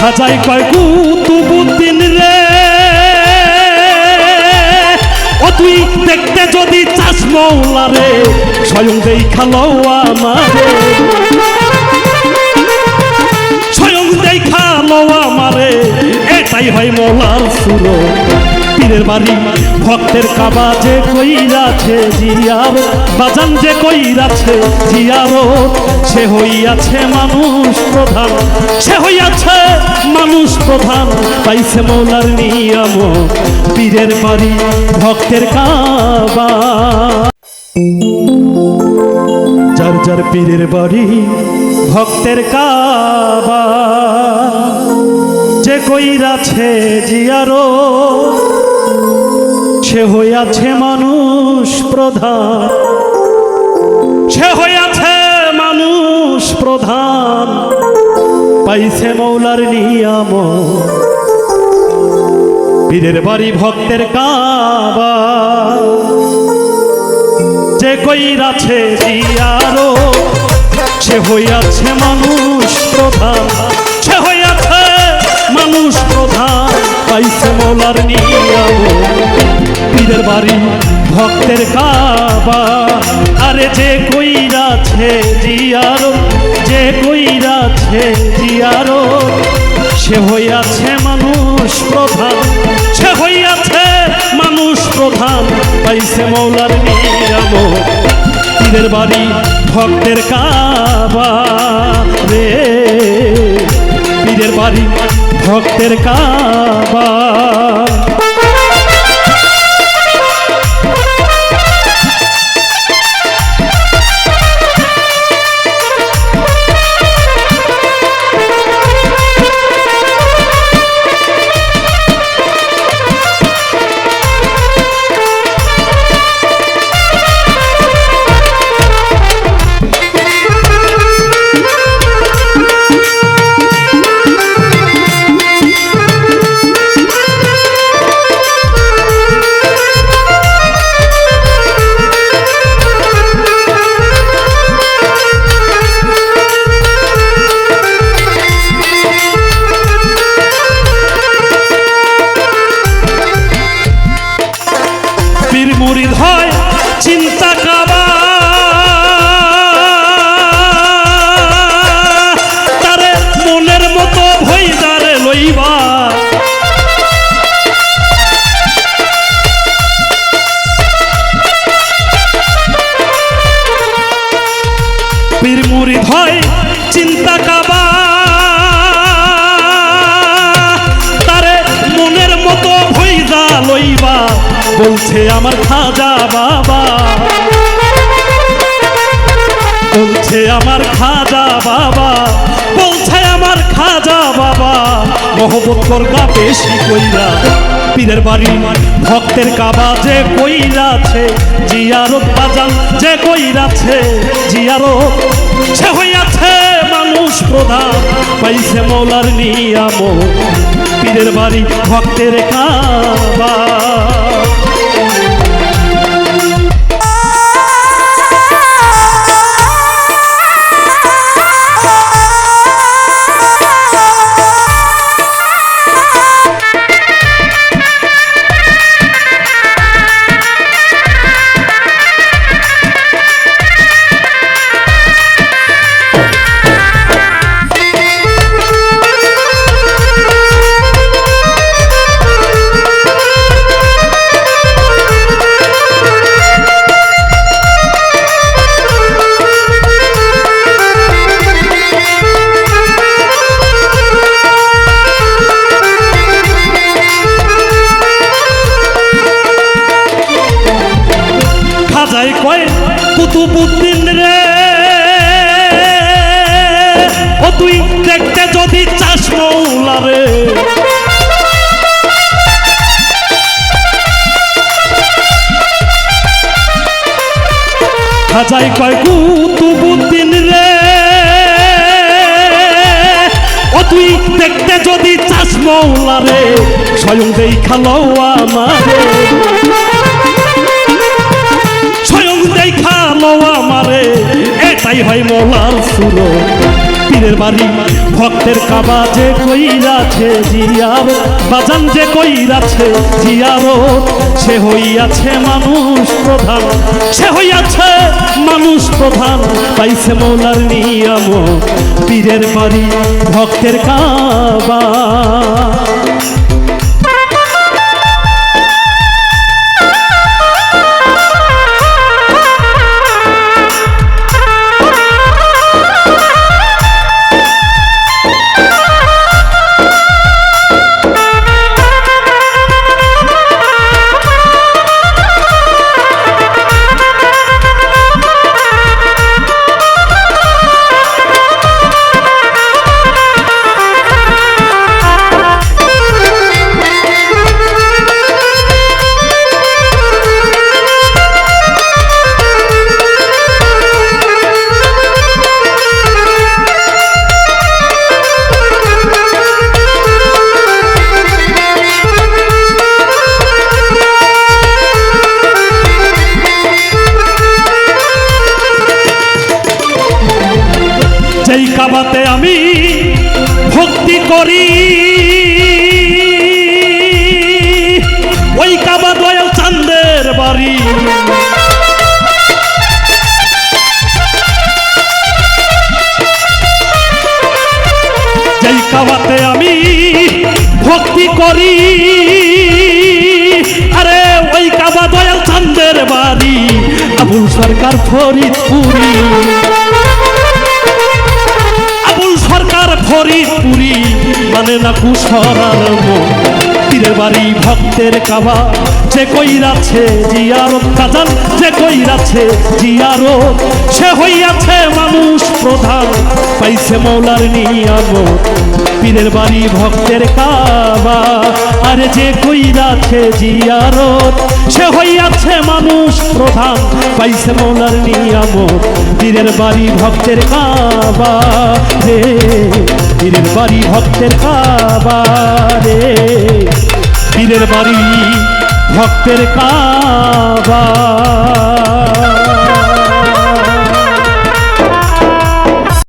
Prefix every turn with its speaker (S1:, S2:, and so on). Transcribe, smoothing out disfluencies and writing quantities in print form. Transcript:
S1: খাজাই কয় কুতুবুদ্দিন রে, ও তুই দেখতে যদি চাস মৌলা রে, স্বয়ং দেখালো আমারে, স্বয়ং দেখালো আমারে, এটাই হয় মৌলার সুরত। পীরের বাড়ি ভক্তের কাবা যে কইরাছে জিয়ারত, বাজান যে কইরাছে জিয়ারত, সে হইয়াছে মানুষ প্রধান, সে হইয়াছে মানুষ প্রধান, পাইছে মৌলার নিয়ামত। পীরের বাড়ি ভক্তের কাবা, যার যার পীরের বাড়ি ভক্তের কাবা, যে কইরাছে জিয়ারত, সে হইয়াছে মানুষ প্রধান, সে হইয়াছে মানুষ প্রধান, পাইছে মৌলার নিয়ামত। পীরের বাড়ি ভক্তের কাবা, যে কইরাছে জিয়ারত, সে হইয়াছে মানুষ প্রধান, সে হইয়াছে মানুষ প্রধান, পাইছে মৌলার নিয়ামত। পীরের বাড়ি ভক্তের কাবা, আরে যে কইরাছে জিয়ারত, যে কইরাছে জিয়ারত, সে হইয়াছে মানুষ প্রধান, সে হইয়াছে মানুষ প্রধান, পাইছে মৌলার নিয়ামত। পীরের বাড়ি ভক্তের কাবা রে, পীরের বাড়ি ভক্তের কাবা। মুরিদ হয় চিন্তা কাবা, তারে মনের মতো ভইদারে লইবা, পীর মুরিদ হয় চিন্তা কাবা, তারে মনের মতো ভইদা লইবা, বলছে আমার খাজা বাবা, বলছে আমার খাজা বাবা, বলছে আমার খাজা বাবা, মহব্বত করবা বেশি কইরা। পীরের বাড়ি ভক্তের কাবা, যে কইরাছে জিয়ারত, বাজান যে কইরাছে জিয়ারত, সে হইয়াছে মানুষ প্রধান, পাইছে মৌলার নিয়ামত। পীরের বাড়ি ভক্তের কাবা। কুতুবুদ্দিন রে, ও তুই দেখতে যদি চাস মৌলা রে, খাজাই কয় কুতুবুদ্দিন রে, ও তুই দেখতে যদি চাস মৌলা রে, স্বয়ং দেখালো আমারে, স্বয়ং দেখালো আমারে, এটাই হয় মৌলার সুরত। পীরের বাড়ি ভক্তের কাবা যে কইরাছে জিয়ারত বাজান যে কইরাছে জিয়ারত সে হইয়াছে মানুষ প্রধান সে হইয়াছে মানুষ প্রধান পাইছে মৌলার নিয়ামত পীরের বাড়ি ভক্তের কাবা যেই কাবাতে আমি ভক্তি করি ওই কাবা দয়াল চাঁদের বাড়ি যেই কাবাতে আমি ভক্তি করি আরে ওই কাবা দয়াল চাঁদের বাড়ি আবুল সরকার ফরিদপুরি সরকার ফরিদপুরি মানে না কুশরার মন পীরের বাড়ি ভক্তের কাবা যে কইরাছে জিয়ারত বাজান যে কইরাছে জিয়ারত সে হইয়াছে মানুষ প্রধান পাইছে মৌলার নিয়ামত পীরের বাড়ি ভক্তের কাবা আরে যে কইরাছে জিয়ারত সে হইয়াছে মানুষ প্রধান পাইছে মৌলার নিয়ামত পীরের বাড়ি ভক্তের কাবা রে পীরের বাড়ি ভক্তের কাবা রে পীরের বাড়ি ভক্তের কাবা